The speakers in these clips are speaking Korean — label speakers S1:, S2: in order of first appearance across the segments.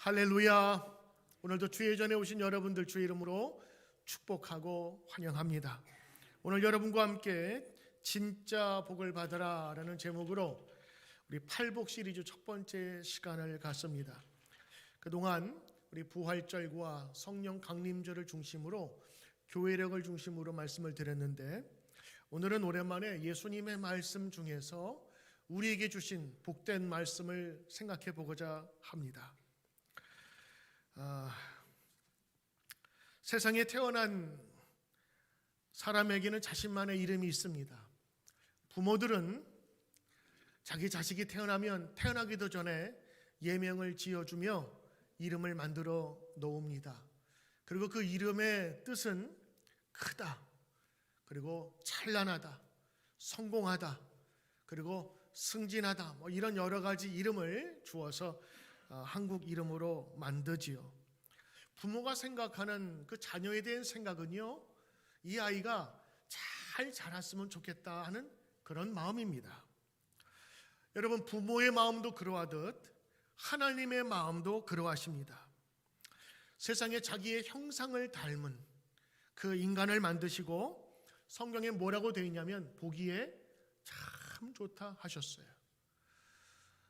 S1: 할렐루야. 오늘도 주의 전에 오신 여러분들 주의 이름으로 축복하고 환영합니다. 오늘 여러분과 함께 진짜 복을 받으라 라는 제목으로 우리 팔복 시리즈 첫 번째 시간을 갖습니다. 그동안 우리 부활절과 성령 강림절을 중심으로 교회력을 중심으로 말씀을 드렸는데, 오늘은 오랜만에 예수님의 말씀 중에서 우리에게 주신 복된 말씀을 생각해 보고자 합니다. 세상에 태어난 사람에게는 자신만의 이름이 있습니다. 부모들은 자기 자식이 태어나면 태어나기도 전에 예명을 지어주며 이름을 만들어 놓습니다. 그리고 그 이름의 뜻은 크다, 그리고 찬란하다, 성공하다, 그리고 승진하다, 이런 여러 가지 이름을 주어서 한국 이름으로 만들지요. 부모가 생각하는 그 자녀에 대한 생각은요, 이 아이가 잘 자랐으면 좋겠다 하는 그런 마음입니다. 여러분, 부모의 마음도 그러하듯 하나님의 마음도 그러하십니다. 세상에 자기의 형상을 닮은 그 인간을 만드시고 성경에 뭐라고 되어 있냐면 보기에 참 좋다 하셨어요.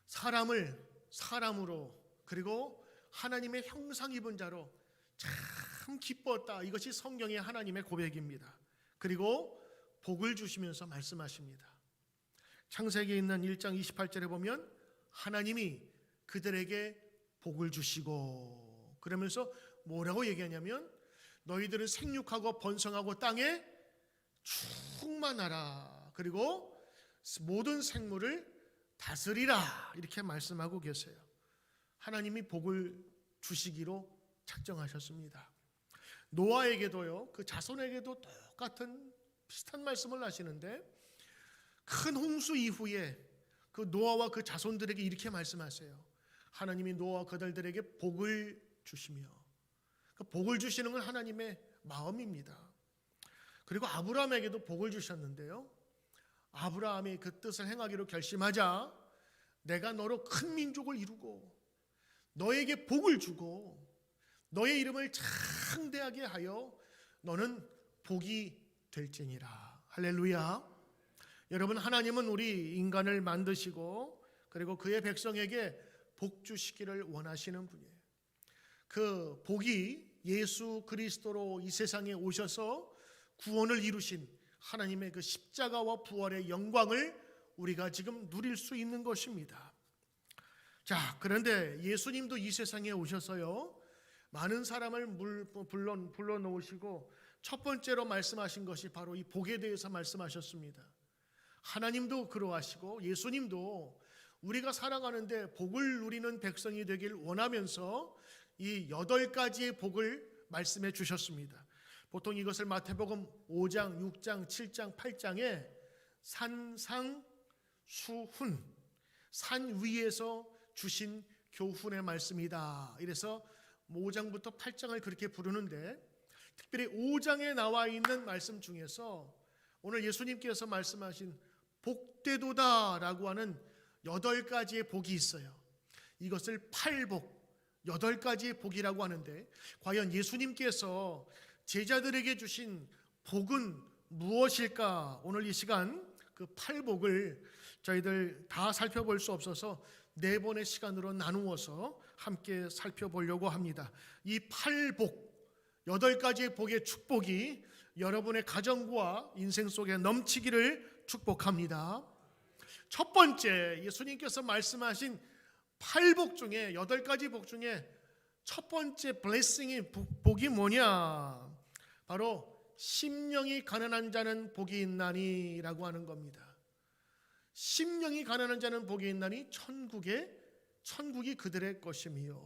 S1: 사람을 사람으로, 그리고 하나님의 형상 입은 자로 참 기뻤다. 이것이 성경의 하나님의 고백입니다. 그리고 복을 주시면서 말씀하십니다. 창세기에 있는 1장 28절에 보면 하나님이 그들에게 복을 주시고, 그러면서 뭐라고 얘기하냐면 너희들은 생육하고 번성하고 땅에 충만하라, 그리고 모든 생물을 다스리라, 이렇게 말씀하고 계세요. 하나님이 복을 주시기로 작정하셨습니다. 노아에게도요, 그 자손에게도 똑같은 비슷한 말씀을 하시는데, 큰 홍수 이후에 그 노아와 그 자손들에게 이렇게 말씀하세요. 하나님이 노아와 그들에게 복을 주시며, 그 복을 주시는 건 하나님의 마음입니다. 그리고 아브라함에게도 복을 주셨는데요, 아브라함이 그 뜻을 행하기로 결심하자 내가 너로 큰 민족을 이루고 너에게 복을 주고 너의 이름을 창대하게 하여 너는 복이 될지니라. 할렐루야. 여러분, 하나님은 우리 인간을 만드시고 그리고 그의 백성에게 복 주시기를 원하시는 분이에요. 그 복이 예수 그리스도로 이 세상에 오셔서 구원을 이루신 하나님의 그 십자가와 부활의 영광을 우리가 지금 누릴 수 있는 것입니다. 자, 그런데 예수님도 이 세상에 오셔서요, 많은 사람을 불러 놓으시고 첫 번째로 말씀하신 것이 바로 이 복에 대해서 말씀하셨습니다. 하나님도 그러하시고 예수님도 우리가 살아가는데 복을 누리는 백성이 되길 원하면서 이 8가지의 복을 말씀해 주셨습니다. 보통 이것을 마태복음 5장, 6장, 7장, 8장에 산상수훈, 산 위에서 주신 교훈의 말씀이다. 이래서 5장부터 8장을 그렇게 부르는데, 특별히 5장에 나와 있는 말씀 중에서 오늘 예수님께서 말씀하신 복되도다라고 하는 8가지의 복이 있어요. 이것을 팔복, 8가지의 복이라고 하는데, 과연 예수님께서 제자들에게 주신 복은 무엇일까? 오늘 이 시간 그 팔복을 저희들 다 살펴볼 수 없어서 4번의 시간으로 나누어서 함께 살펴보려고 합니다. 이 팔복, 8가지의 복의 축복이 여러분의 가정과 인생 속에 넘치기를 축복합니다. 첫 번째, 예수님께서 말씀하신 팔복 중에 8가지 복 중에 첫 번째 블레싱이 복이 뭐냐? 바로 심령이 가난한 자는 복이 있나니 라고 하는 겁니다. 심령이 가난한 자는 복이 있나니 천국이 그들의 것이며.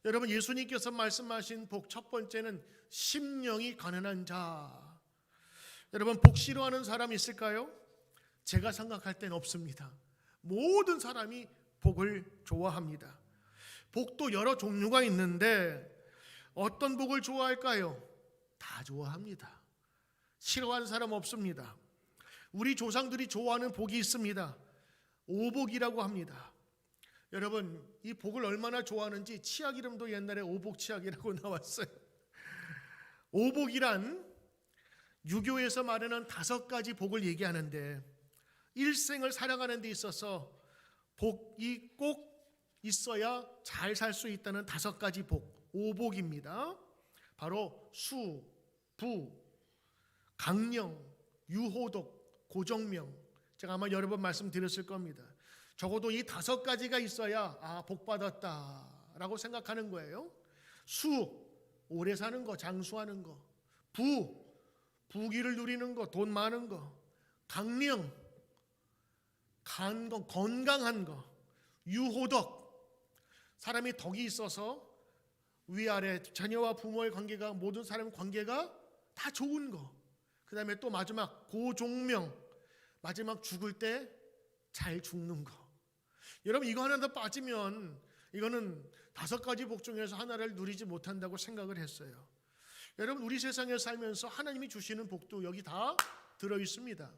S1: 여러분, 예수님께서 말씀하신 복 첫 번째는 심령이 가난한 자. 여러분, 복 싫어하는 사람 있을까요? 제가 생각할 땐 없습니다. 모든 사람이 복을 좋아합니다. 복도 여러 종류가 있는데 어떤 복을 좋아할까요? 다 좋아합니다. 싫어하는 사람 없습니다. 우리 조상들이 좋아하는 복이 있습니다. 오복이라고 합니다. 여러분, 이 복을 얼마나 좋아하는지 치약 이름도 옛날에 오복치약이라고 나왔어요. 오복이란 유교에서 말하는 5가지 복을 얘기하는데, 일생을 살아가는 데 있어서 복이 꼭 있어야 잘 살 수 있다는 5가지 복, 오복입니다. 바로 수, 부, 강령, 유호독, 고정명. 제가 아마 여러 번 말씀드렸을 겁니다. 적어도 이 5가지가 있어야 복 받았다라고 생각하는 거예요. 수, 오래 사는 거, 장수하는 거. 부, 부귀를 누리는 거, 돈 많은 거. 강령, 건강한 거. 유호덕, 사람이 덕이 있어서 위아래 자녀와 부모의 관계가, 모든 사람의 관계가 다 좋은 거. 그 다음에 또 마지막 고종명, 마지막 죽을 때 잘 죽는 거. 여러분, 이거 하나 더 빠지면 이거는 5가지 복 중에서 하나를 누리지 못한다고 생각을 했어요. 여러분, 우리 세상에 살면서 하나님이 주시는 복도 여기 다 들어있습니다.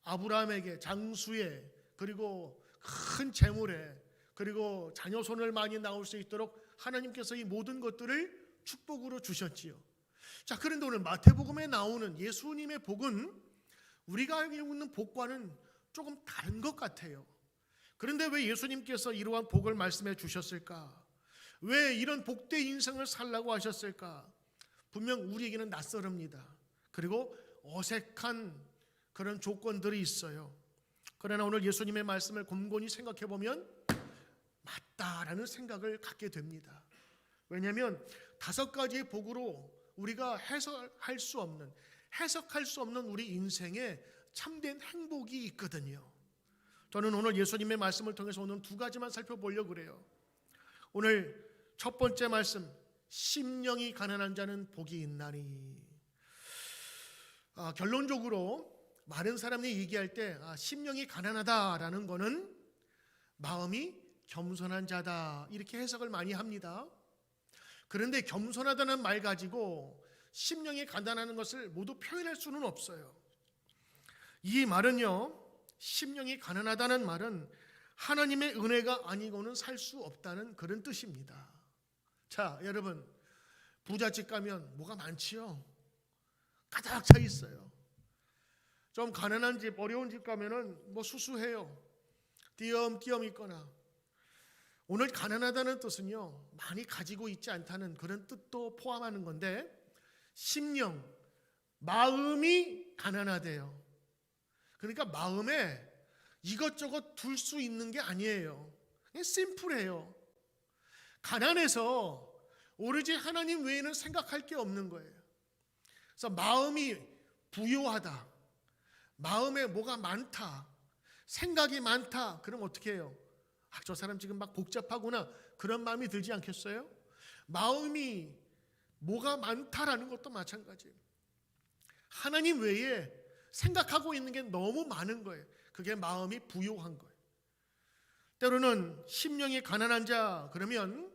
S1: 아브라함에게 장수에, 그리고 큰 재물에, 그리고 자녀 손을 많이 나올 수 있도록 하나님께서 이 모든 것들을 축복으로 주셨지요. 자, 그런데 오늘 마태복음에 나오는 예수님의 복은 우리가 알고 있는 복과는 조금 다른 것 같아요. 그런데 왜 예수님께서 이러한 복을 말씀해 주셨을까? 왜 이런 복된 인생을 살라고 하셨을까? 분명 우리에게는 낯설습니다. 그리고 어색한 그런 조건들이 있어요. 그러나 오늘 예수님의 말씀을 곰곰이 생각해 보면 맞다라는 생각을 갖게 됩니다. 왜냐하면 5가지의 복으로 우리가 해석할 수 없는 우리 인생에 참된 행복이 있거든요. 저는 오늘 예수님의 말씀을 통해서 오늘 2가지만 살펴보려고 그래요. 오늘 첫 번째 말씀, 심령이 가난한 자는 복이 있나니. 결론적으로 많은 사람이 얘기할 때 심령이 가난하다라는 거는 마음이 겸손한 자다, 이렇게 해석을 많이 합니다. 그런데 겸손하다는 말 가지고 심령이 가난한 것을 모두 표현할 수는 없어요. 이 말은요, 심령이 가난하다는 말은 하나님의 은혜가 아니고는 살 수 없다는 그런 뜻입니다. 자, 여러분, 부잣집 가면 뭐가 많지요? 가득 차 있어요. 좀 가난한 집, 어려운 집 가면은 뭐 수수해요. 띄엄띄엄 있거나. 오늘 가난하다는 뜻은요, 많이 가지고 있지 않다는 그런 뜻도 포함하는 건데, 심령, 마음이 가난하대요. 그러니까 마음에 이것저것 둘 수 있는 게 아니에요. 그냥 심플해요. 가난해서 오로지 하나님 외에는 생각할 게 없는 거예요. 그래서 마음이 부요하다, 마음에 뭐가 많다, 생각이 많다, 그럼 어떻게 해요? 저 사람 지금 막 복잡하구나, 그런 마음이 들지 않겠어요? 마음이 뭐가 많다라는 것도 마찬가지예요. 하나님 외에 생각하고 있는 게 너무 많은 거예요. 그게 마음이 부요한 거예요. 때로는 심령이 가난한 자, 그러면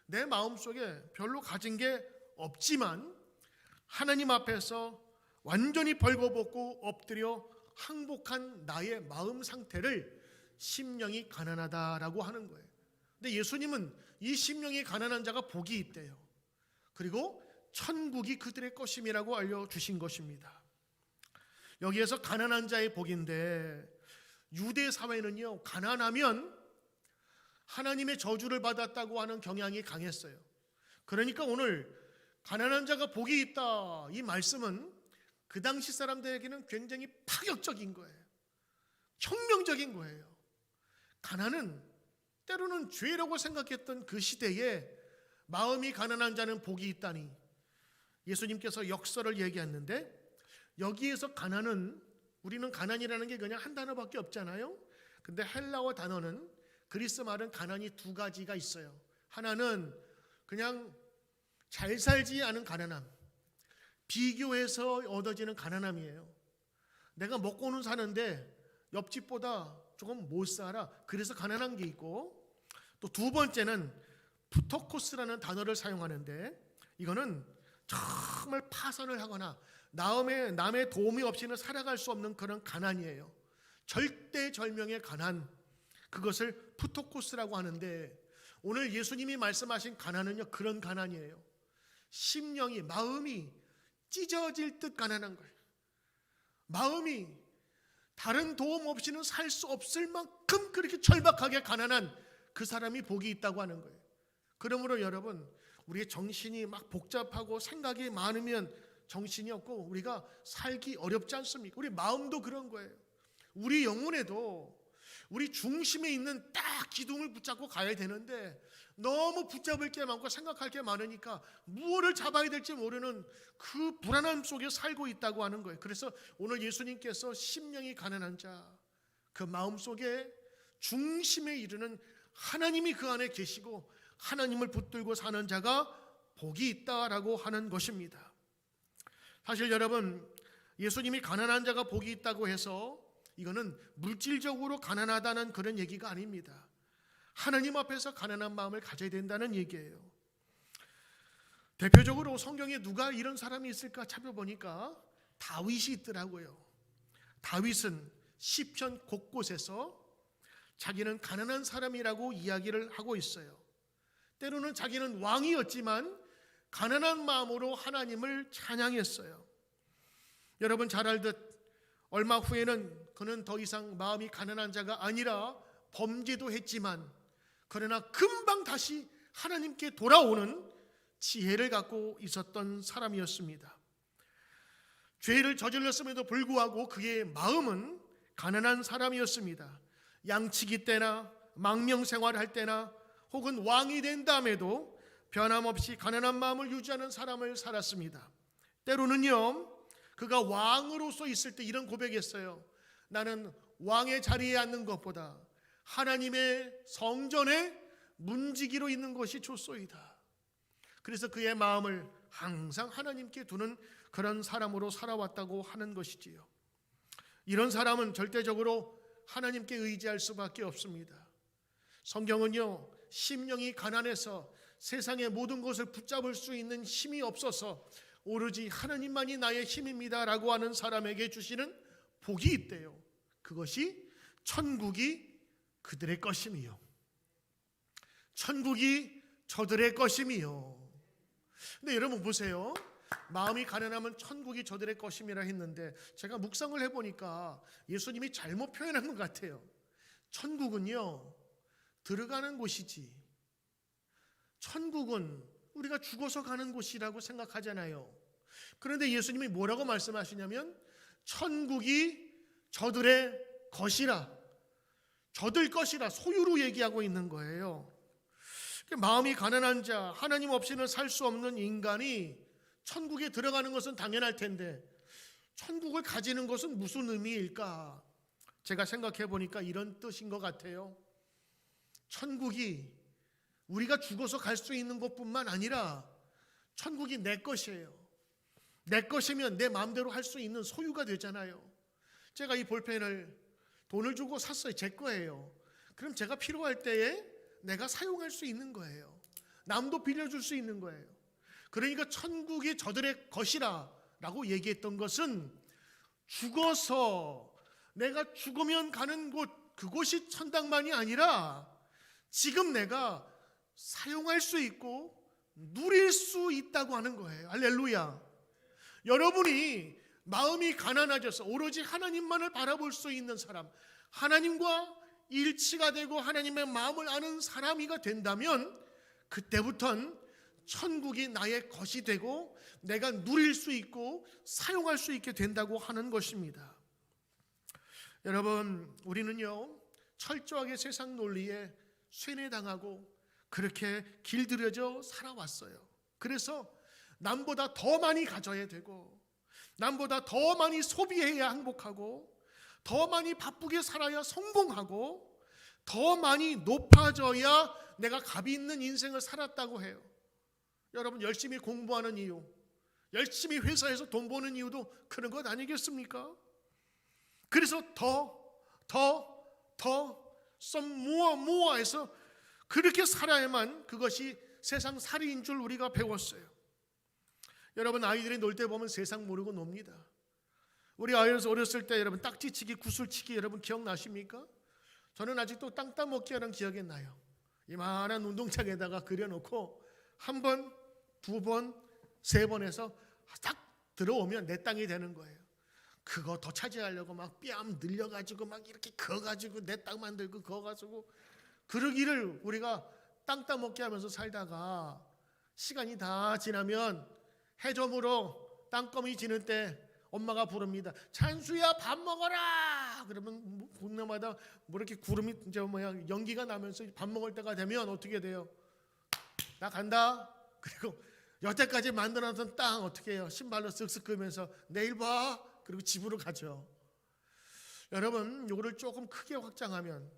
S1: 내 마음속에 별로 가진 게 없지만 하나님 앞에서 완전히 벌거벗고 엎드려 항복한 나의 마음 상태를 심령이 가난하다라고 하는 거예요. 근데 예수님은 이 심령이 가난한 자가 복이 있대요. 그리고 천국이 그들의 것임이라고 알려주신 것입니다. 여기에서 가난한 자의 복인데, 유대 사회는요, 가난하면 하나님의 저주를 받았다고 하는 경향이 강했어요. 그러니까 오늘 가난한 자가 복이 있다, 이 말씀은 그 당시 사람들에게는 굉장히 파격적인 거예요. 혁명적인 거예요. 가난은 때로는 죄라고 생각했던 그 시대에 마음이 가난한 자는 복이 있다니, 예수님께서 역설을 얘기했는데, 여기에서 가난은, 우리는 가난이라는 게 그냥 한 단어밖에 없잖아요. 근데 헬라어 단어는, 그리스 말은 가난이 2가지가 있어요. 하나는 그냥 잘 살지 않은 가난함, 비교해서 얻어지는 가난함이에요. 내가 먹고는 사는데 옆집보다 조금 못 살아, 그래서 가난한 게 있고, 또 2번째는 푸토코스라는 단어를 사용하는데, 이거는 정말 파산을 하거나 남의 도움이 없이는 살아갈 수 없는 그런 가난이에요. 절대절명의 가난, 그것을 푸토코스라고 하는데, 오늘 예수님이 말씀하신 가난은요, 그런 가난이에요. 심령이, 마음이 찢어질 듯 가난한 거예요. 마음이 다른 도움 없이는 살 수 없을 만큼 그렇게 절박하게 가난한 그 사람이 복이 있다고 하는 거예요. 그러므로 여러분, 우리의 정신이 막 복잡하고 생각이 많으면 정신이 없고 우리가 살기 어렵지 않습니까? 우리 마음도 그런 거예요. 우리 영혼에도 우리 중심에 있는 딱 기둥을 붙잡고 가야 되는데 너무 붙잡을 게 많고 생각할 게 많으니까 무엇을 잡아야 될지 모르는 그 불안함 속에 살고 있다고 하는 거예요. 그래서 오늘 예수님께서 심령이 가난한 자, 그 마음 속에 중심에 이르는 하나님이 그 안에 계시고 하나님을 붙들고 사는 자가 복이 있다라고 하는 것입니다. 사실 여러분, 예수님이 가난한 자가 복이 있다고 해서 이거는 물질적으로 가난하다는 그런 얘기가 아닙니다. 하나님 앞에서 가난한 마음을 가져야 된다는 얘기예요. 대표적으로 성경에 누가 이런 사람이 있을까 찾아보니까 다윗이 있더라고요. 다윗은 시편 곳곳에서 자기는 가난한 사람이라고 이야기를 하고 있어요. 때로는 자기는 왕이었지만 가난한 마음으로 하나님을 찬양했어요. 여러분 잘 알듯 얼마 후에는 그는 더 이상 마음이 가난한 자가 아니라 범죄도 했지만 그러나 금방 다시 하나님께 돌아오는 지혜를 갖고 있었던 사람이었습니다. 죄를 저질렀음에도 불구하고 그의 마음은 가난한 사람이었습니다. 양치기 때나 망명 생활할 때나 혹은 왕이 된 다음에도 변함없이 가난한 마음을 유지하는 사람을 살았습니다. 때로는요, 그가 왕으로서 있을 때 이런 고백했어요. 나는 왕의 자리에 앉는 것보다 하나님의 성전에 문지기로 있는 것이 좋소이다. 그래서 그의 마음을 항상 하나님께 두는 그런 사람으로 살아왔다고 하는 것이지요. 이런 사람은 절대적으로 하나님께 의지할 수밖에 없습니다. 성경은요, 심령이 가난해서 세상의 모든 것을 붙잡을 수 있는 힘이 없어서 오로지 하나님만이 나의 힘입니다 라고 하는 사람에게 주시는 복이 있대요. 그것이 천국이 그들의 것임이요, 천국이 저들의 것임이요. 근데 여러분 보세요, 마음이 가난하면 천국이 저들의 것임이라 했는데 제가 묵상을 해보니까 예수님이 잘못 표현한 것 같아요. 천국은요, 들어가는 곳이지, 천국은 우리가 죽어서 가는 곳이라고 생각하잖아요. 그런데 예수님이 뭐라고 말씀하시냐면 천국이 저들의 것이라, 저들 것이라 소유로 얘기하고 있는 거예요. 마음이 가난한 자, 하나님 없이는 살 수 없는 인간이 천국에 들어가는 것은 당연할 텐데 천국을 가지는 것은 무슨 의미일까? 제가 생각해 보니까 이런 뜻인 것 같아요. 천국이 우리가 죽어서 갈 수 있는 것뿐만 아니라 천국이 내 것이에요. 내 것이면 내 마음대로 할 수 있는 소유가 되잖아요. 제가 이 볼펜을 돈을 주고 샀어요. 제 거예요. 그럼 제가 필요할 때에 내가 사용할 수 있는 거예요. 남도 빌려줄 수 있는 거예요. 그러니까 천국이 저들의 것이라 라고 얘기했던 것은 죽어서 내가 죽으면 가는 곳, 그곳이 천당만이 아니라 지금 내가 사용할 수 있고 누릴 수 있다고 하는 거예요. 할렐루야. 여러분이 마음이 가난해져서 오로지 하나님만을 바라볼 수 있는 사람, 하나님과 일치가 되고 하나님의 마음을 아는 사람이가 된다면 그때부터는 천국이 나의 것이 되고 내가 누릴 수 있고 사용할 수 있게 된다고 하는 것입니다. 여러분, 우리는요 철저하게 세상 논리에 쇠뇌당하고 그렇게 길들여져 살아왔어요. 그래서 남보다 더 많이 가져야 되고 남보다 더 많이 소비해야 행복하고 더 많이 바쁘게 살아야 성공하고 더 많이 높아져야 내가 값이 있는 인생을 살았다고 해요. 여러분, 열심히 공부하는 이유, 열심히 회사에서 돈 버는 이유도 그런 것 아니겠습니까? 그래서 썸 모아해서 그렇게 살아야만 그것이 세상 살이인 줄 우리가 배웠어요. 여러분, 아이들이 놀 때 보면 세상 모르고 놉니다. 우리 아이들 어렸을 때 여러분 딱지치기, 구슬치기 여러분 기억나십니까? 저는 아직도 땅 따먹기 하는 기억이 나요. 이만한 운동장에다가 그려놓고 한 번, 두 번, 세 번 해서 딱 들어오면 내 땅이 되는 거예요. 그거 더 차지하려고 막 뺨 늘려가지고 막 이렇게 그어가지고 내 땅 만들고 그어가지고 그러기를 우리가 땅 따먹기 하면서 살다가 시간이 다 지나면 해저무로 땅거미 지는 때 엄마가 부릅니다. 찬수야 밥 먹어라. 그러면 동네마다 뭐 이렇게 구름이 이제 연기가 나면서 밥 먹을 때가 되면 어떻게 돼요? 나 간다. 그리고 여태까지 만들어놨던 땅 어떻게 해요? 신발로 쓱쓱 끄면서 내일 봐. 그리고 집으로 가죠. 여러분, 요거를 조금 크게 확장하면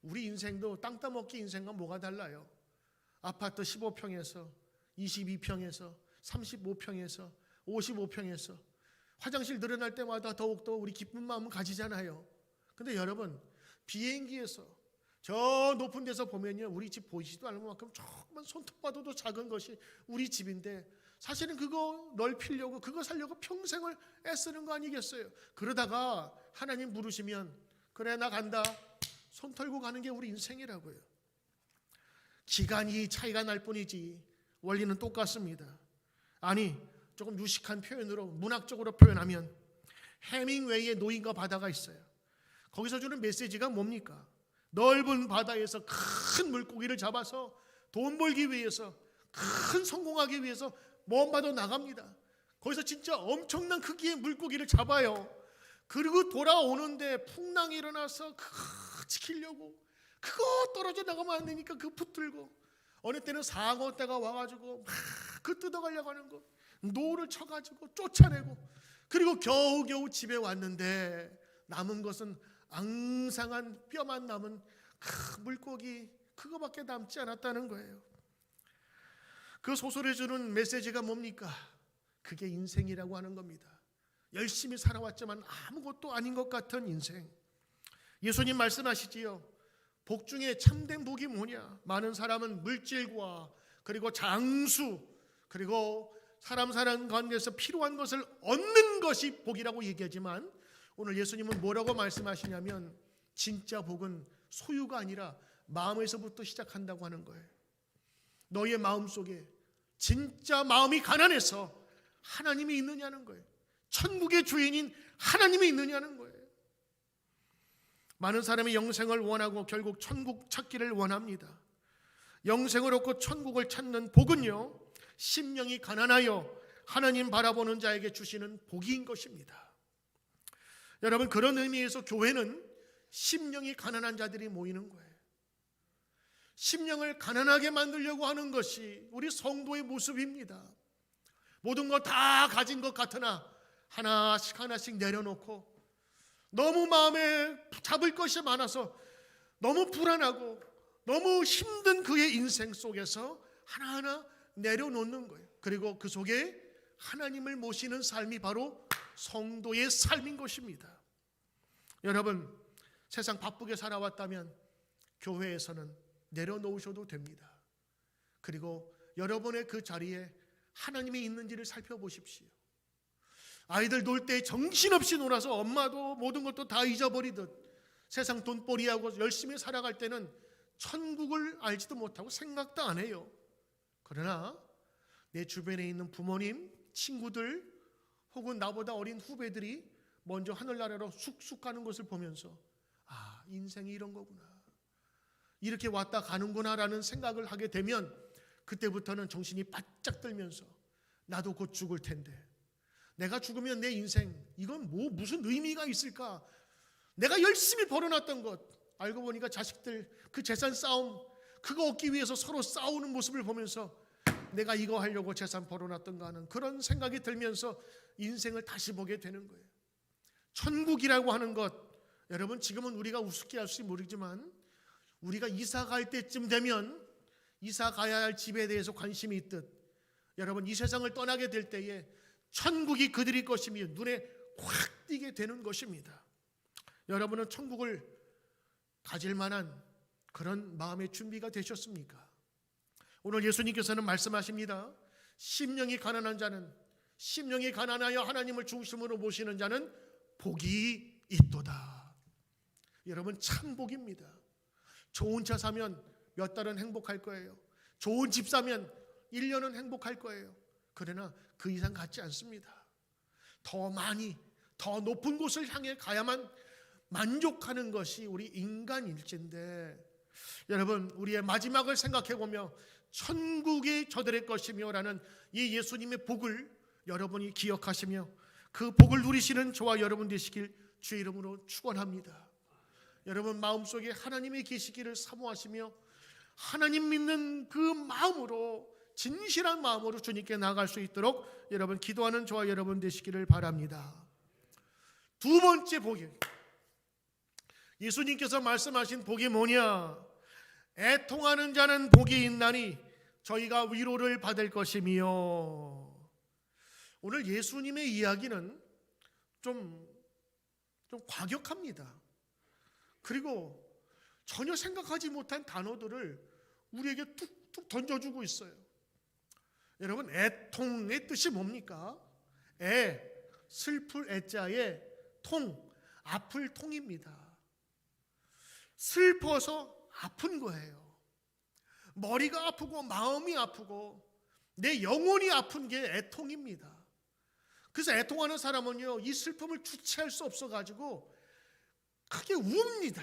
S1: 우리 인생도 땅 따먹기 인생과 뭐가 달라요? 아파트 15평에서 22평에서 35평에서 55평에서 화장실 늘어날 때마다 더욱더 우리 기쁜 마음을 가지잖아요. 근데 여러분, 비행기에서 저 높은 데서 보면요, 우리 집 보이지도 않을 만큼 조금만 손톱봐도 작은 것이 우리 집인데 사실은 그거 넓히려고 그거 살려고 평생을 애쓰는 거 아니겠어요? 그러다가 하나님 부르시면 그래 나 간다 손 털고 가는 게 우리 인생이라고요. 기간이 차이가 날 뿐이지 원리는 똑같습니다. 아니 조금 유식한 표현으로 문학적으로 표현하면 해밍웨이의 노인과 바다가 있어요. 거기서 주는 메시지가 뭡니까? 넓은 바다에서 큰 물고기를 잡아서 돈 벌기 위해서 큰 성공하기 위해서 먼 바다 나갑니다. 거기서 진짜 엄청난 크기의 물고기를 잡아요. 그리고 돌아오는데 풍랑이 일어나서 그거 지키려고 그거 떨어져 나가면 안 되니까 그거 붙들고 어느 때는 상어 떼가 와가지고 막 그 뜯어가려고 하는 거 노를 쳐가지고 쫓아내고 그리고 겨우겨우 집에 왔는데 남은 것은 앙상한 뼈만 남은 그 물고기 그거밖에 남지 않았다는 거예요. 그 소설에 주는 메시지가 뭡니까? 그게 인생이라고 하는 겁니다. 열심히 살아왔지만 아무것도 아닌 것 같은 인생. 예수님 말씀하시지요. 복 중에 참된 복이 뭐냐? 많은 사람은 물질과 그리고 장수 그리고 사람 사는 가운데서 필요한 것을 얻는 것이 복이라고 얘기하지만 오늘 예수님은 뭐라고 말씀하시냐면 진짜 복은 소유가 아니라 마음에서부터 시작한다고 하는 거예요. 너의 마음속에 진짜 마음이 가난해서 하나님이 있느냐는 거예요. 천국의 주인인 하나님이 있느냐는 거예요. 많은 사람이 영생을 원하고 결국 천국 찾기를 원합니다. 영생을 얻고 천국을 찾는 복은요, 심령이 가난하여 하나님 바라보는 자에게 주시는 복인 것입니다. 여러분, 그런 의미에서 교회는 심령이 가난한 자들이 모이는 거예요. 심령을 가난하게 만들려고 하는 것이 우리 성도의 모습입니다. 모든 거 다 가진 것 같으나 하나씩 하나씩 내려놓고 너무 마음에 잡을 것이 많아서 너무 불안하고 너무 힘든 그의 인생 속에서 하나하나 내려놓는 거예요. 그리고 그 속에 하나님을 모시는 삶이 바로 성도의 삶인 것입니다. 여러분, 세상 바쁘게 살아왔다면 교회에서는 내려놓으셔도 됩니다. 그리고 여러분의 그 자리에 하나님이 있는지를 살펴보십시오. 아이들 놀 때 정신없이 놀아서 엄마도 모든 것도 다 잊어버리듯 세상 돈벌이하고 열심히 살아갈 때는 천국을 알지도 못하고 생각도 안 해요. 그러나 내 주변에 있는 부모님, 친구들 혹은 나보다 어린 후배들이 먼저 하늘나라로 쑥쑥 가는 것을 보면서 아, 인생이 이런 거구나. 이렇게 왔다 가는구나라는 생각을 하게 되면 그때부터는 정신이 바짝 들면서 나도 곧 죽을 텐데 내가 죽으면 내 인생 이건 뭐 무슨 의미가 있을까? 내가 열심히 벌어놨던 것 알고 보니까 자식들 그 재산 싸움 그거 얻기 위해서 서로 싸우는 모습을 보면서 내가 이거 하려고 재산 벌어놨던가 하는 그런 생각이 들면서 인생을 다시 보게 되는 거예요. 천국이라고 하는 것 여러분 지금은 우리가 우습게 할지 모르지만 우리가 이사 갈 때쯤 되면 이사 가야 할 집에 대해서 관심이 있듯 여러분 이 세상을 떠나게 될 때에 천국이 그들의 것이며 눈에 확 띄게 되는 것입니다. 여러분은 천국을 가질 만한 그런 마음의 준비가 되셨습니까? 오늘 예수님께서는 말씀하십니다. 심령이 가난한 자는 심령이 가난하여 하나님을 중심으로 모시는 자는 복이 있도다. 여러분 참 복입니다. 좋은 차 사면 몇 달은 행복할 거예요. 좋은 집 사면 1년은 행복할 거예요. 그러나 그 이상 같지 않습니다. 더 많이, 더 높은 곳을 향해 가야만 만족하는 것이 우리 인간일진데, 여러분, 우리의 마지막을 생각해 보며 천국이 저들의 것이며 라는 이 예수님의 복을 여러분이 기억하시며 그 복을 누리시는 저와 여러분 되시길 주의 이름으로 축원합니다. 여러분 마음속에 하나님이 계시기를 사모하시며 하나님 믿는 그 마음으로, 진실한 마음으로 주님께 나아갈 수 있도록 여러분 기도하는 저와 여러분 되시기를 바랍니다. 두 번째 복이, 예수님께서 말씀하신 복이 뭐냐? 애통하는 자는 복이 있나니 저희가 위로를 받을 것이며. 오늘 예수님의 이야기는 좀 과격합니다. 그리고 전혀 생각하지 못한 단어들을 우리에게 툭툭 던져주고 있어요. 여러분, 애통의 뜻이 뭡니까? 슬플 애자에 통, 아플 통입니다. 슬퍼서 아픈 거예요. 머리가 아프고 마음이 아프고 내 영혼이 아픈 게 애통입니다. 그래서 애통하는 사람은요, 이 슬픔을 주체할 수 없어가지고 크게 웁니다.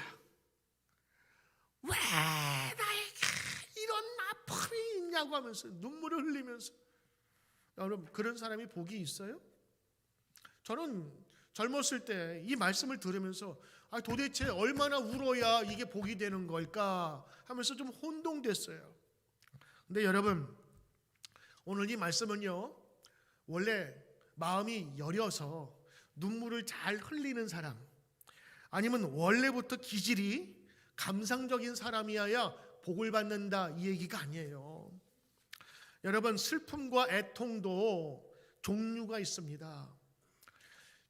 S1: 왜 나에게 이런 아픔이 있냐고 하면서 눈물을 흘리면서. 여러분, 그런 사람이 복이 있어요? 저는 젊었을 때 이 말씀을 들으면서 도대체 얼마나 울어야 이게 복이 되는 걸까 하면서 좀 혼동됐어요. 근데 여러분, 오늘 이 말씀은요, 원래 마음이 여려서 눈물을 잘 흘리는 사람, 아니면 원래부터 기질이 감상적인 사람이어야 복을 받는다, 이 얘기가 아니에요. 여러분, 슬픔과 애통도 종류가 있습니다.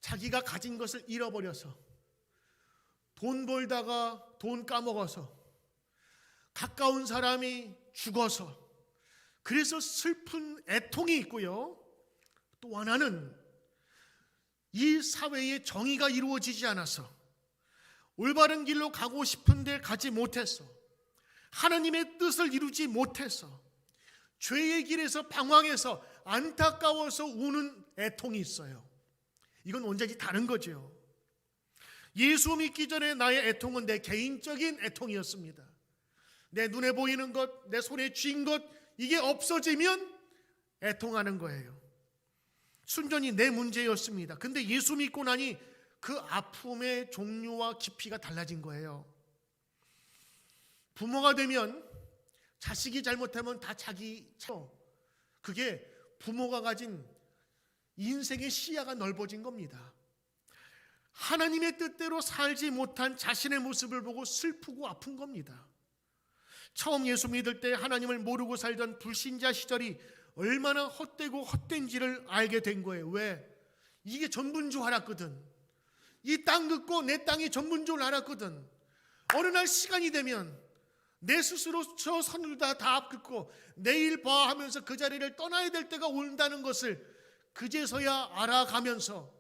S1: 자기가 가진 것을 잃어버려서, 돈 벌다가 돈 까먹어서, 가까운 사람이 죽어서, 그래서 슬픈 애통이 있고요. 또 하나는 이 사회에 정의가 이루어지지 않아서 올바른 길로 가고 싶은데 가지 못해서, 하나님의 뜻을 이루지 못해서 죄의 길에서 방황해서 안타까워서 우는 애통이 있어요. 이건 완전히 다른 거죠. 예수 믿기 전에 나의 애통은 내 개인적인 애통이었습니다. 내 눈에 보이는 것, 내 손에 쥔 것, 이게 없어지면 애통하는 거예요. 순전히 내 문제였습니다. 근데 예수 믿고 나니 그 아픔의 종류와 깊이가 달라진 거예요. 부모가 되면 자식이 잘못하면 다 자기 쳐. 그게 부모가 가진 인생의 시야가 넓어진 겁니다. 하나님의 뜻대로 살지 못한 자신의 모습을 보고 슬프고 아픈 겁니다. 처음 예수 믿을 때 하나님을 모르고 살던 불신자 시절이 얼마나 헛되고 헛된지를 알게 된 거예요. 왜? 이게 전부인 줄 알았거든. 이 땅 긋고 내 땅이 전부인 줄 알았거든. 어느 날 시간이 되면 내 스스로 저 선을 다 긋고 내일 봐 하면서 그 자리를 떠나야 될 때가 온다는 것을 그제서야 알아가면서,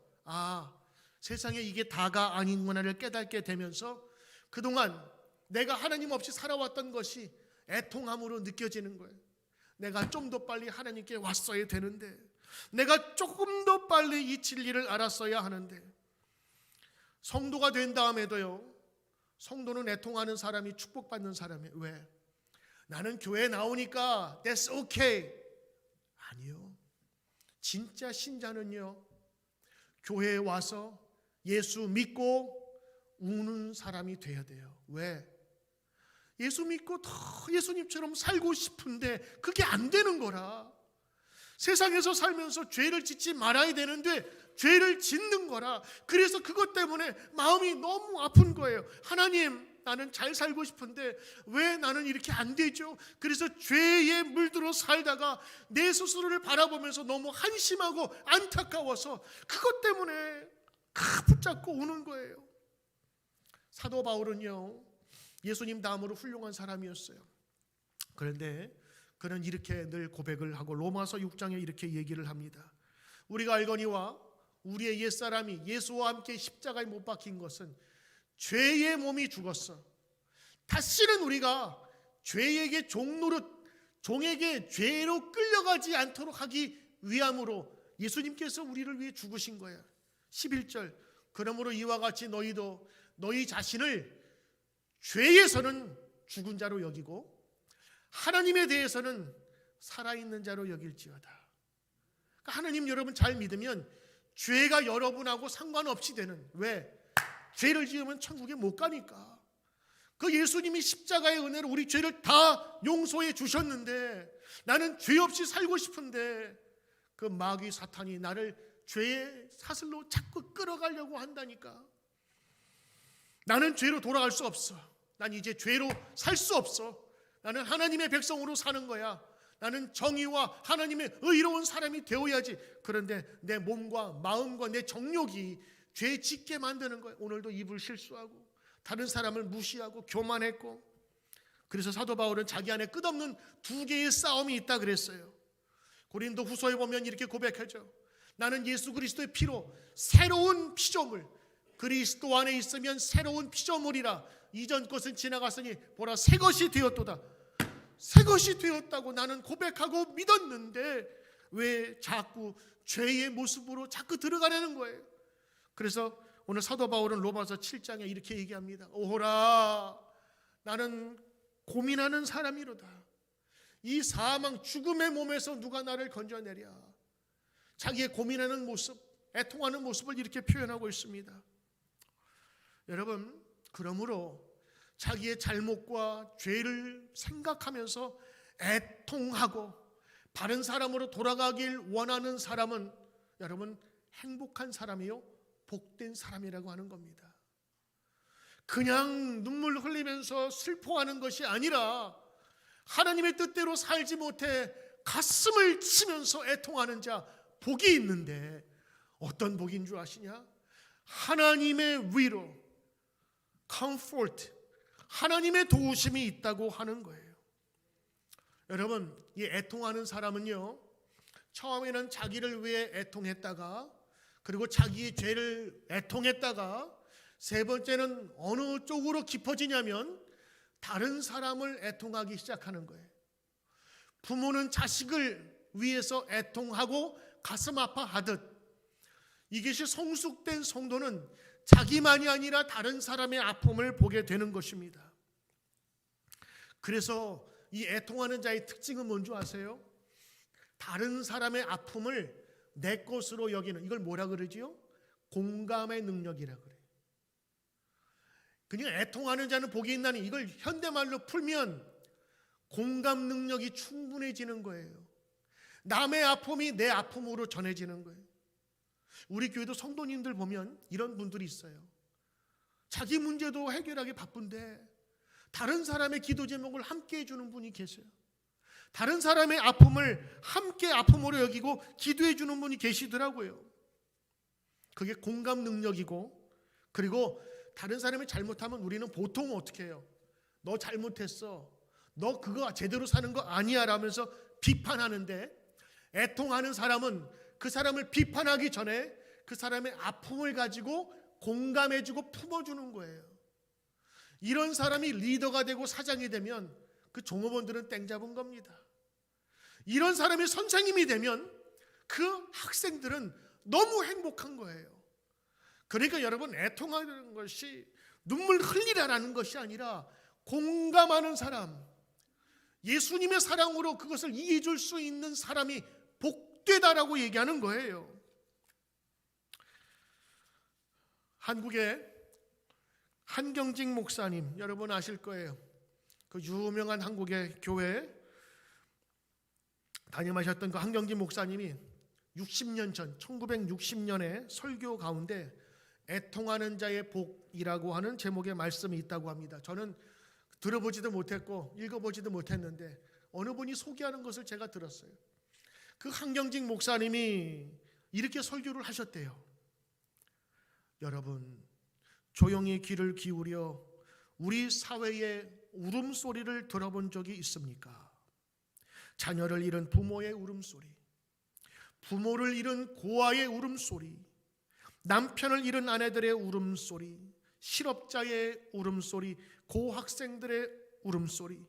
S1: 세상에 이게 다가 아닌구나를 깨닫게 되면서 그동안 내가 하나님 없이 살아왔던 것이 애통함으로 느껴지는 거예요. 내가 좀 더 빨리 하나님께 왔어야 되는데, 내가 조금 더 빨리 이 진리를 알았어야 하는데. 성도가 된 다음에도요, 성도는 애통하는 사람이 축복받는 사람이에요. 왜? 나는 교회 나오니까 that's okay. 아니요. 진짜 신자는요, 교회에 와서 예수 믿고 우는 사람이 돼야 돼요. 왜? 예수 믿고 더 예수님처럼 살고 싶은데 그게 안 되는 거라. 세상에서 살면서 죄를 짓지 말아야 되는데 죄를 짓는 거라. 그래서 그것 때문에 마음이 너무 아픈 거예요. 하나님, 나는 잘 살고 싶은데 왜 나는 이렇게 안 되죠? 그래서 죄에 물들어 살다가 내 스스로를 바라보면서 너무 한심하고 안타까워서 그것 때문에 붙잡고 우는 거예요. 사도 바울은요, 예수님 다음으로 훌륭한 사람이었어요. 그런데 그는 이렇게 늘 고백을 하고 로마서 6장에 이렇게 얘기를 합니다. 우리가 알거니와 우리의 옛사람이 예수와 함께 십자가에 못 박힌 것은 죄의 몸이 죽었어. 다시는 우리가 죄에게 종에게 죄로 끌려가지 않도록 하기 위함으로 예수님께서 우리를 위해 죽으신 거야. 11절, 그러므로 이와 같이 너희도 너희 자신을 죄에서는 죽은 자로 여기고 하나님에 대해서는 살아있는 자로 여길지어다. 그러니까 하나님 여러분 잘 믿으면 죄가 여러분하고 상관없이 되는, 왜? 죄를 지으면 천국에 못 가니까. 그 예수님이 십자가의 은혜로 우리 죄를 다 용서해 주셨는데 나는 죄 없이 살고 싶은데 그 마귀 사탄이 나를 죄의 사슬로 자꾸 끌어가려고 한다니까. 나는 죄로 돌아갈 수 없어. 난 이제 죄로 살 수 없어. 나는 하나님의 백성으로 사는 거야. 나는 정의와 하나님의 의로운 사람이 되어야지. 그런데 내 몸과 마음과 내 정욕이 죄 짓게 만드는 거야. 오늘도 입을 실수하고 다른 사람을 무시하고 교만했고. 그래서 사도 바울은 자기 안에 끝없는 두 개의 싸움이 있다 그랬어요. 고린도 후서에 보면 이렇게 고백하죠. 나는 예수 그리스도의 피로 새로운 피조물, 그리스도 안에 있으면 새로운 피조물이라. 이전 것은 지나갔으니 보라 새 것이 되었도다. 새 것이 되었다고 나는 고백하고 믿었는데 왜 자꾸 죄의 모습으로 자꾸 들어가려는 거예요. 그래서 오늘 사도 바울은 로마서 7장에 이렇게 얘기합니다. 오호라, 나는 고민하는 사람이로다. 이 사망 죽음의 몸에서 누가 나를 건져내랴. 자기의 고민하는 모습, 애통하는 모습을 이렇게 표현하고 있습니다. 여러분, 그러므로 자기의 잘못과 죄를 생각하면서 애통하고 바른 사람으로 돌아가길 원하는 사람은 여러분 행복한 사람이요, 복된 사람이라고 하는 겁니다. 그냥 눈물 흘리면서 슬퍼하는 것이 아니라 하나님의 뜻대로 살지 못해 가슴을 치면서 애통하는 자, 복이 있는데 어떤 복인 줄 아시냐? 하나님의 위로, comfort, 하나님의 도우심이 있다고 하는 거예요. 여러분, 이 애통하는 사람은요, 처음에는 자기를 위해 애통했다가, 그리고 자기의 죄를 애통했다가, 세 번째는 어느 쪽으로 깊어지냐면 다른 사람을 애통하기 시작하는 거예요. 부모는 자식을 위해서 애통하고 가슴 아파하듯, 이것이 성숙된 성도는 자기만이 아니라 다른 사람의 아픔을 보게 되는 것입니다. 그래서 이 애통하는 자의 특징은 뭔지 아세요? 다른 사람의 아픔을 내 것으로 여기는, 이걸 뭐라 그러지요? 공감의 능력이라 그래요. 그냥 애통하는 자는 복이 있나니, 이걸 현대말로 풀면 공감 능력이 충분해지는 거예요. 남의 아픔이 내 아픔으로 전해지는 거예요. 우리 교회도 성도님들 보면 이런 분들이 있어요. 자기 문제도 해결하기 바쁜데 다른 사람의 기도 제목을 함께 해주는 분이 계세요. 다른 사람의 아픔을 함께 아픔으로 여기고 기도해 주는 분이 계시더라고요. 그게 공감 능력이고, 그리고 다른 사람이 잘못하면 우리는 보통 어떻게 해요? 너 잘못했어, 너 그거 제대로 사는 거 아니야 라면서 비판하는데, 애통하는 사람은 그 사람을 비판하기 전에 그 사람의 아픔을 가지고 공감해주고 품어주는 거예요. 이런 사람이 리더가 되고 사장이 되면 그 종업원들은 땡 잡은 겁니다. 이런 사람이 선생님이 되면 그 학생들은 너무 행복한 거예요. 그러니까 여러분, 애통하는 것이 눈물 흘리라라는 것이 아니라 공감하는 사람, 예수님의 사랑으로 그것을 이해해 줄 수 있는 사람이 복되다라고 얘기하는 거예요. 한국의 한경직 목사님, 여러분 아실 거예요. 그 유명한 한국의 교회 담임하셨던 그 한경직 목사님이 60년 전 1960년에 설교 가운데 애통하는 자의 복이라고 하는 제목의 말씀이 있다고 합니다. 저는 들어보지도 못했고 읽어보지도 못했는데 어느 분이 소개하는 것을 제가 들었어요. 그 한경직 목사님이 이렇게 설교를 하셨대요. 여러분, 조용히 귀를 기울여 우리 사회의 울음소리를 들어본 적이 있습니까? 자녀를 잃은 부모의 울음소리, 부모를 잃은 고아의 울음소리, 남편을 잃은 아내들의 울음소리, 실업자의 울음소리, 고학생들의 울음소리,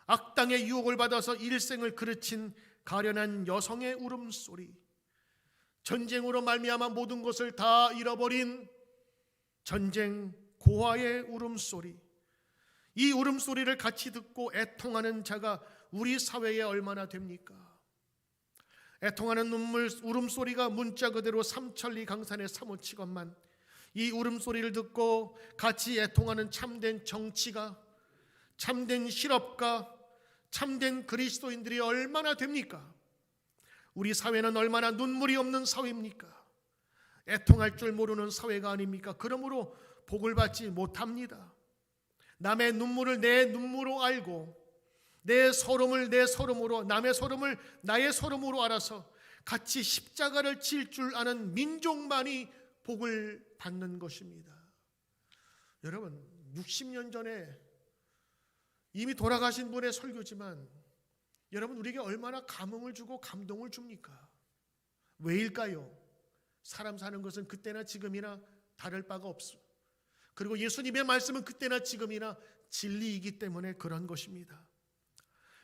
S1: 악당의 유혹을 받아서 일생을 그르친 가련한 여성의 울음소리, 전쟁으로 말미암아 모든 것을 다 잃어버린 전쟁 고아의 울음소리, 이 울음소리를 같이 듣고 애통하는 자가 우리 사회에 얼마나 됩니까? 애통하는 눈물 울음소리가 문자 그대로 삼천리 강산에 사무치건만 이 울음소리를 듣고 같이 애통하는 참된 정치가, 참된 실업가, 참된 그리스도인들이 얼마나 됩니까? 우리 사회는 얼마나 눈물이 없는 사회입니까? 애통할 줄 모르는 사회가 아닙니까? 그러므로 복을 받지 못합니다. 남의 눈물을 내 눈물로 알고 내 서름을 내 서름으로, 남의 서름을 나의 서름으로 알아서 같이 십자가를 질 줄 아는 민족만이 복을 받는 것입니다. 여러분, 60년 전에 이미 돌아가신 분의 설교지만 여러분, 우리에게 얼마나 감흥을 주고 감동을 줍니까? 왜일까요? 사람 사는 것은 그때나 지금이나 다를 바가 없어. 그리고 예수님의 말씀은 그때나 지금이나 진리이기 때문에 그런 것입니다.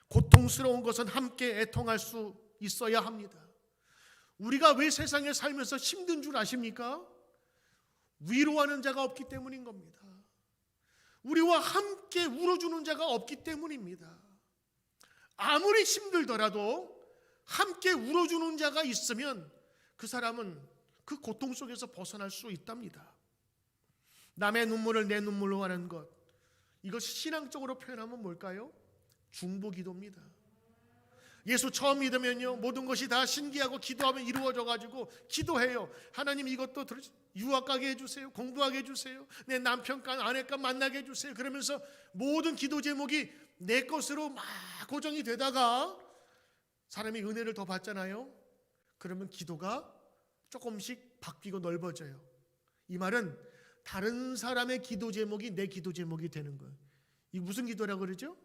S1: 고통스러운 것은 함께 애통할 수 있어야 합니다. 우리가 왜 세상에 살면서 힘든 줄 아십니까? 위로하는 자가 없기 때문인 겁니다. 우리와 함께 울어주는 자가 없기 때문입니다. 아무리 힘들더라도 함께 울어주는 자가 있으면 그 사람은 그 고통 속에서 벗어날 수 있답니다. 남의 눈물을 내 눈물로 하는 것, 이것이 신앙적으로 표현하면 뭘까요? 중보기도입니다. 예수 처음 믿으면요, 모든 것이 다 신기하고 기도하면 이루어져 가지고 기도해요. 하나님, 이것도 유학 가게 해주세요. 공부하게 해주세요. 내 남편과 아내과 만나게 해주세요. 그러면서 모든 기도 제목이 내 것으로 막 고정이 되다가 사람이 은혜를 더 받잖아요. 그러면 기도가 조금씩 바뀌고 넓어져요. 이 말은 다른 사람의 기도 제목이 내 기도 제목이 되는 거예요. 이게 무슨 기도라고 그러죠?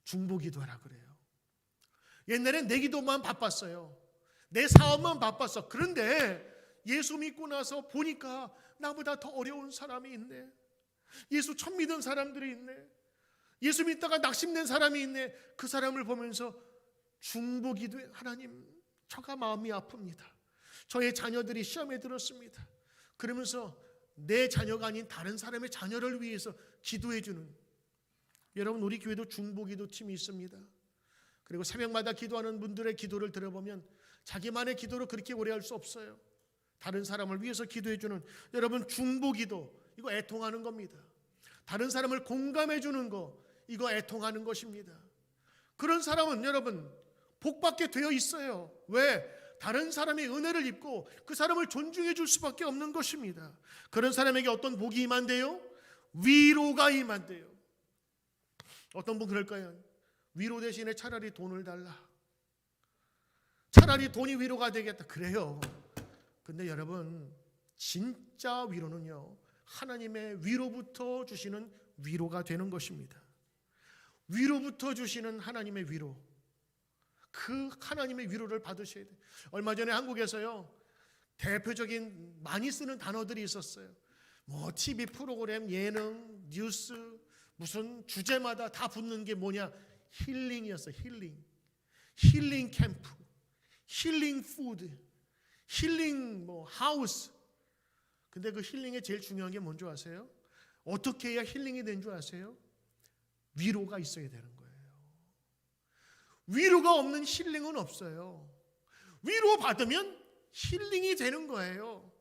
S1: 중보기도라 그래요. 옛날엔 내 기도만 바빴어요. 내 사업만 바빴어. 그런데 예수 믿고 나서 보니까 나보다 더 어려운 사람이 있네. 예수 처음 믿은 사람들이 있네. 예수 믿다가 낙심된 사람이 있네. 그 사람을 보면서 중보기도에, 하나님, 저가 마음이 아픕니다. 저의 자녀들이 시험에 들었습니다. 그러면서 내 자녀가 아닌 다른 사람의 자녀를 위해서 기도해 주는, 여러분, 우리 교회도 중보기도 팀이 있습니다. 그리고 새벽마다 기도하는 분들의 기도를 들어보면 자기만의 기도로 그렇게 오래 할 수 없어요. 다른 사람을 위해서 기도해 주는, 여러분, 중보기도, 이거 애통하는 겁니다. 다른 사람을 공감해 주는 거, 이거 애통하는 것입니다. 그런 사람은 여러분 복받게 되어 있어요. 왜? 다른 사람의 은혜를 입고 그 사람을 존중해 줄 수밖에 없는 것입니다. 그런 사람에게 어떤 복이 임한대요? 위로가 임한대요. 어떤 분 그럴까요? 위로 대신에 차라리 돈을 달라. 차라리 돈이 위로가 되겠다. 그래요. 근데 여러분, 진짜 위로는요, 하나님의 위로부터 주시는 위로가 되는 것입니다. 위로부터 주시는 하나님의 위로, 그 하나님의 위로를 받으셔야 돼요. 얼마 전에 한국에서요, 대표적인 많이 쓰는 단어들이 있었어요. 뭐 TV 프로그램, 예능, 뉴스, 무슨 주제마다 다 붙는 게 뭐냐? 힐링이었어요. 힐링 캠프, 힐링 푸드, 힐링 뭐 하우스. 근데 그 힐링의 제일 중요한 게 뭔지 아세요? 어떻게 해야 힐링이 된 줄 아세요? 위로가 있어야 되는 거예요. 위로가 없는 힐링은 없어요. 위로 받으면 힐링이 되는 거예요.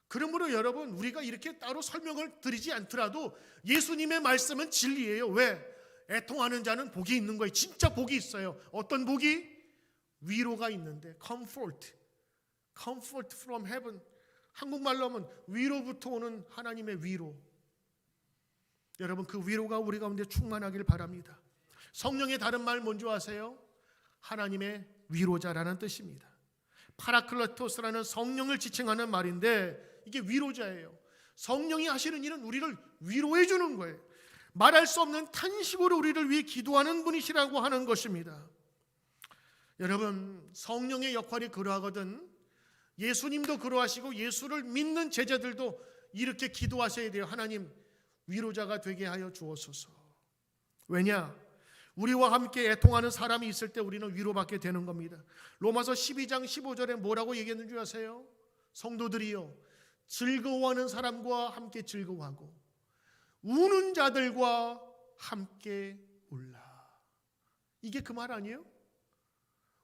S1: 그러므로 여러분, 우리가 이렇게 따로 설명을 드리지 않더라도 예수님의 말씀은 진리예요. 왜? 애통하는 자는 복이 있는 거예요. 진짜 복이 있어요. 어떤 복이? 위로가 있는데, comfort from heaven. 한국말로 하면 위로부터 오는 하나님의 위로. 여러분, 그 위로가 우리 가운데 충만하길 바랍니다. 성령의 다른 말 뭔지 아세요? 하나님의 위로자라는 뜻입니다. 파라클레토스라는 성령을 지칭하는 말인데, 이게 위로자예요. 성령이 하시는 일은 우리를 위로해 주는 거예요. 말할 수 없는 탄식으로 우리를 위해 기도하는 분이시라고 하는 것입니다. 여러분, 성령의 역할이 그러하거든 예수님도 그러하시고 예수를 믿는 제자들도 이렇게 기도하셔야 돼요. 하나님, 위로자가 되게 하여 주옵소서. 왜냐? 우리와 함께 애통하는 사람이 있을 때 우리는 위로받게 되는 겁니다. 로마서 12장 15절에 뭐라고 얘기했는 줄 아세요? 성도들이요, 즐거워하는 사람과 함께 즐거워하고 우는 자들과 함께 울라. 이게 그 말 아니에요?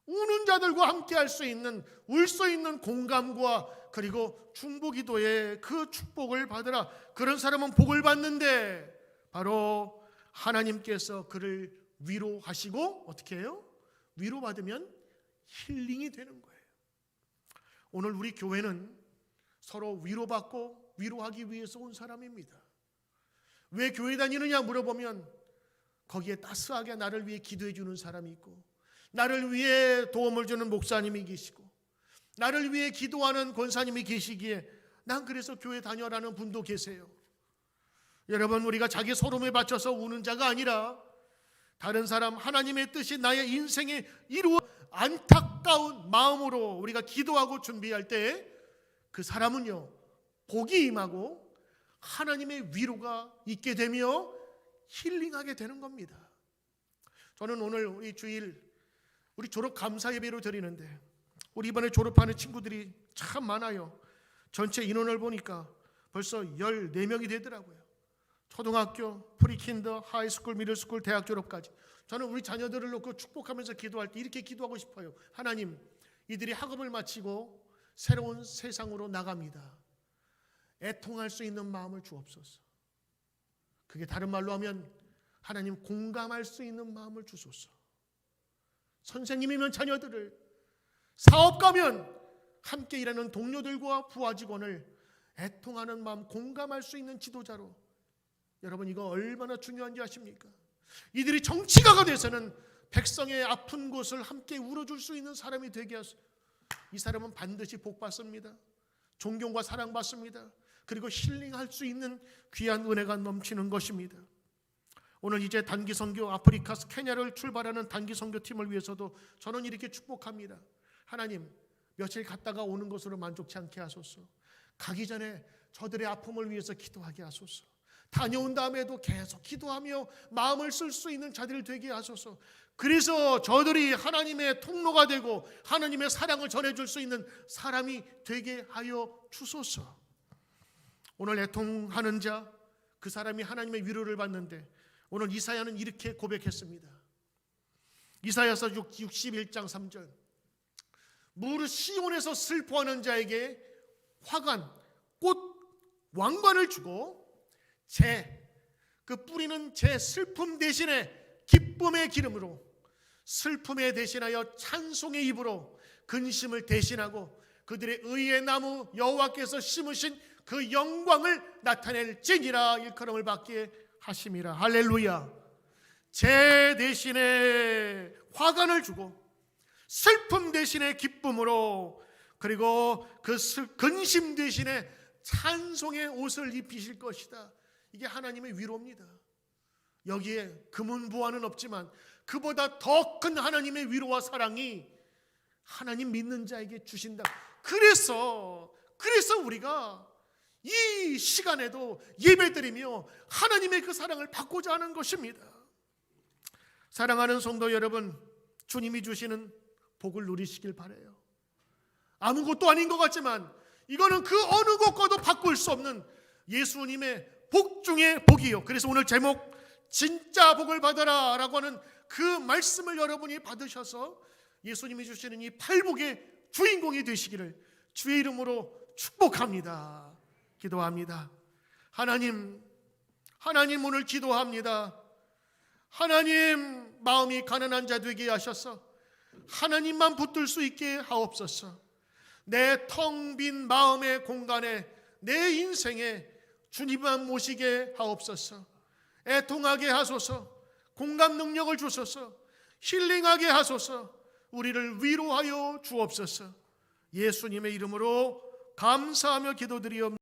S1: 우는 자들과 함께 할 수 있는, 울 수 있는 공감과 그리고 중보기도의 그 축복을 받으라. 그런 사람은 복을 받는데 바로 하나님께서 그를 위로하시고 어떻게 해요? 위로받으면 힐링이 되는 거예요. 오늘 우리 교회는 서로 위로받고 위로하기 위해서 온 사람입니다. 왜 교회 다니느냐 물어보면 거기에 따스하게 나를 위해 기도해 주는 사람이 있고, 나를 위해 도움을 주는 목사님이 계시고, 나를 위해 기도하는 권사님이 계시기에 난 그래서 교회 다녀라는 분도 계세요. 여러분, 우리가 자기 소름에 받쳐서 우는 자가 아니라 다른 사람, 하나님의 뜻이 나의 인생에 이루어 안타까운 마음으로 우리가 기도하고 준비할 때 그 사람은요, 복이 임하고 하나님의 위로가 있게 되며 힐링하게 되는 겁니다. 저는 오늘 우리 주일 우리 졸업 감사 예배로 드리는데 우리 이번에 졸업하는 친구들이 참 많아요. 전체 인원을 보니까 벌써 14명이 되더라고요. 초등학교, 프리킨더, 하이스쿨, 미들스쿨, 대학 졸업까지. 저는 우리 자녀들을 놓고 축복하면서 기도할 때 이렇게 기도하고 싶어요. 하나님, 이들이 학업을 마치고 새로운 세상으로 나갑니다. 애통할 수 있는 마음을 주옵소서. 그게 다른 말로 하면 하나님, 공감할 수 있는 마음을 주소서. 선생님이면 자녀들을, 사업가면 함께 일하는 동료들과 부하 직원을 애통하는 마음, 공감할 수 있는 지도자로. 여러분, 이거 얼마나 중요한지 아십니까? 이들이 정치가가 돼서는 백성의 아픈 곳을 함께 울어줄 수 있는 사람이 되게 하소서. 이 사람은 반드시 복받습니다. 존경과 사랑받습니다. 그리고 힐링할 수 있는 귀한 은혜가 넘치는 것입니다. 오늘 이제 단기 선교 아프리카 케냐를 출발하는 단기 선교팀을 위해서도 저는 이렇게 축복합니다. 하나님, 며칠 갔다가 오는 것으로 만족치 않게 하소서. 가기 전에 저들의 아픔을 위해서 기도하게 하소서. 다녀온 다음에도 계속 기도하며 마음을 쓸 수 있는 자들이 되게 하소서. 그래서 저들이 하나님의 통로가 되고 하나님의 사랑을 전해줄 수 있는 사람이 되게 하여 주소서. 오늘 애통하는 자, 그 사람이 하나님의 위로를 받는데 오늘 이사야는 이렇게 고백했습니다. 이사야서 61장 3절. 무릇 시온에서 슬퍼하는 자에게 화관, 꽃, 왕관을 주고 그 뿌리는 제 슬픔 대신에 기쁨의 기름으로, 슬픔에 대신하여 찬송의 입으로 근심을 대신하고 그들의 의의 나무 여호와께서 심으신 그 영광을 나타낼지니라 일컬음을 받게 하심이라. 할렐루야. 제 대신에 화관을 주고 슬픔 대신에 기쁨으로, 그리고 그 근심 대신에 찬송의 옷을 입히실 것이다. 이게 하나님의 위로입니다. 여기에 금은보화는 없지만 그보다 더 큰 하나님의 위로와 사랑이 하나님 믿는 자에게 주신다. 그래서 우리가 이 시간에도 예배드리며 하나님의 그 사랑을 받고자 하는 것입니다. 사랑하는 성도 여러분, 주님이 주시는 복을 누리시길 바라요. 아무것도 아닌 것 같지만 이거는 그 어느 것과도 바꿀 수 없는 예수님의 복 중에 복이요. 그래서 오늘 제목 진짜 복을 받아라 라고 하는 그 말씀을 여러분이 받으셔서 예수님이 주시는 이 팔복의 주인공이 되시기를 주의 이름으로 축복합니다. 기도합니다. 하나님 오늘 기도합니다. 하나님, 마음이 가난한 자 되게 하셔서 하나님만 붙들 수 있게 하옵소서. 내 텅 빈 마음의 공간에, 내 인생에 주님만 모시게 하옵소서. 애통하게 하소서. 공감 능력을 주소서. 힐링하게 하소서. 우리를 위로하여 주옵소서. 예수님의 이름으로 감사하며 기도드리옵나이다.